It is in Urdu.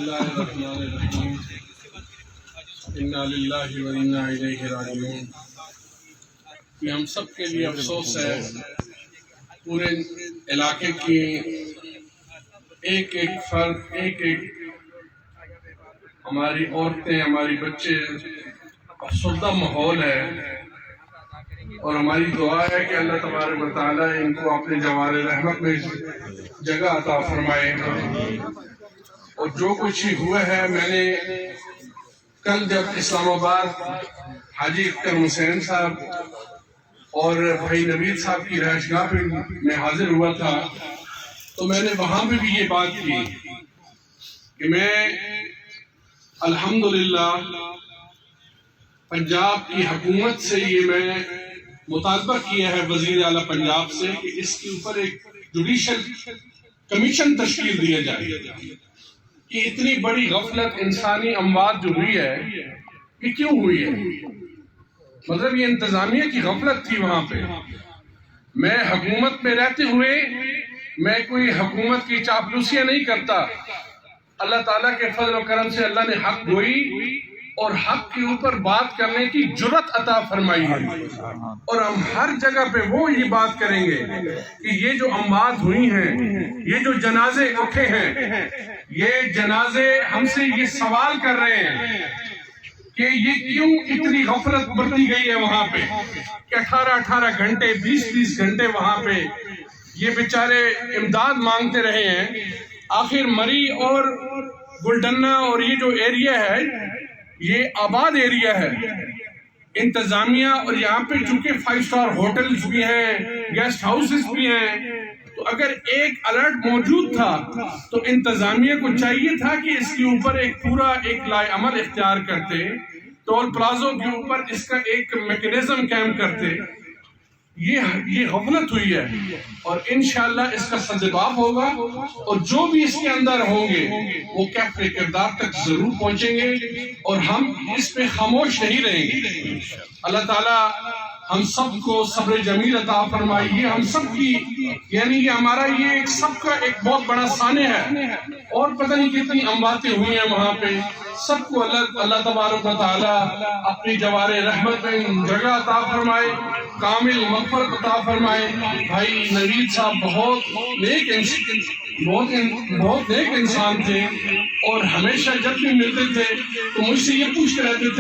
اللہ الرحمن الرحیم انا للہ و انا الیہ راجعون۔ یہ ہم سب کے لیے افسوس ہے، پورے علاقے کی ایک ایک فرد، ایک ایک ہماری عورتیں، ہماری بچے، افسردہ ماحول ہے، اور ہماری دعا ہے کہ اللہ تبارک و تعالیٰ ان کو اپنے جوار رحمت میں جگہ عطا فرمائے۔ اور جو کچھ ہی ہوا ہے، میں نے کل جب اسلام آباد حاجی اختر حسین صاحب اور بھائی نوید صاحب کی رہائش گاہ پہ میں حاضر ہوا تھا، تو میں نے وہاں پہ بھی یہ بات کی کہ میں الحمدللہ پنجاب کی حکومت سے یہ میں مطالبہ کیا ہے وزیر اعلیٰ پنجاب سے کہ اس کے اوپر ایک جوڈیشل کمیشن تشکیل دیا جائے کہ اتنی بڑی غفلت، انسانی اموات جو ہوئی ہے، یہ کیوں ہوئی ہے؟ مطلب یہ انتظامیہ کی غفلت تھی وہاں پہ۔ میں حکومت میں رہتے ہوئے میں کوئی حکومت کی چاپلوسیاں نہیں کرتا۔ اللہ تعالیٰ کے فضل و کرم سے اللہ نے حق گوئی اور حق کے اوپر بات کرنے کی جرأت عطا فرمائی ہے، اور ہم ہر جگہ پہ وہ یہ بات کریں گے کہ یہ جو اموات ہوئی ہیں، یہ جو جنازے اٹھے ہیں، یہ جنازے ہم سے یہ سوال کر رہے ہیں کہ یہ کیوں اتنی غفلت برتی گئی ہے وہاں پہ کہ 18 گھنٹے 20 گھنٹے وہاں پہ یہ بیچارے امداد مانگتے رہے ہیں۔ آخر مری اور گلڈنہ اور یہ جو ایریا ہے، یہ آباد ایریا ہے، انتظامیہ اور یہاں پہ چونکہ 5 اسٹار ہوٹلز بھی ہیں، گیسٹ ہاؤسز بھی ہیں، تو اگر ایک الرٹ موجود تھا تو انتظامیہ کو چاہیے تھا کہ اس کے اوپر ایک پورا ایک لائے عمل اختیار کرتے، ٹول پلازوں کے اوپر اس کا ایک میکنزم قائم کرتے۔ یہ غفلت ہوئی ہے، اور انشاءاللہ اس کا سدباب ہوگا، اور جو بھی اس کے اندر ہوں گے وہ کیف کردار تک ضرور پہنچیں گے، اور ہم اس پہ خاموش نہیں رہیں گے۔ اللہ تعالیٰ ہم سب کو صبر جمیل عطا فرمائے۔ یہ ہم سب کی یعنی یہ ہمارا یہ ایک سب کا ایک بہت بڑا سانحہ ہے، اور پتہ نہیں کتنی امواتیں ہوئی ہیں وہاں پہ۔ سب کو اللہ تبارک و تعالیٰ اپنی جوار رحمت میں جگہ عطا فرمائے، کامل مغفرت عطا فرمائے۔ بھائی نوید صاحب بہت نیک انسان تھے، اور ہمیشہ جب بھی ملتے تھے تو مجھ سے یہ پوچھتے رہتے تھے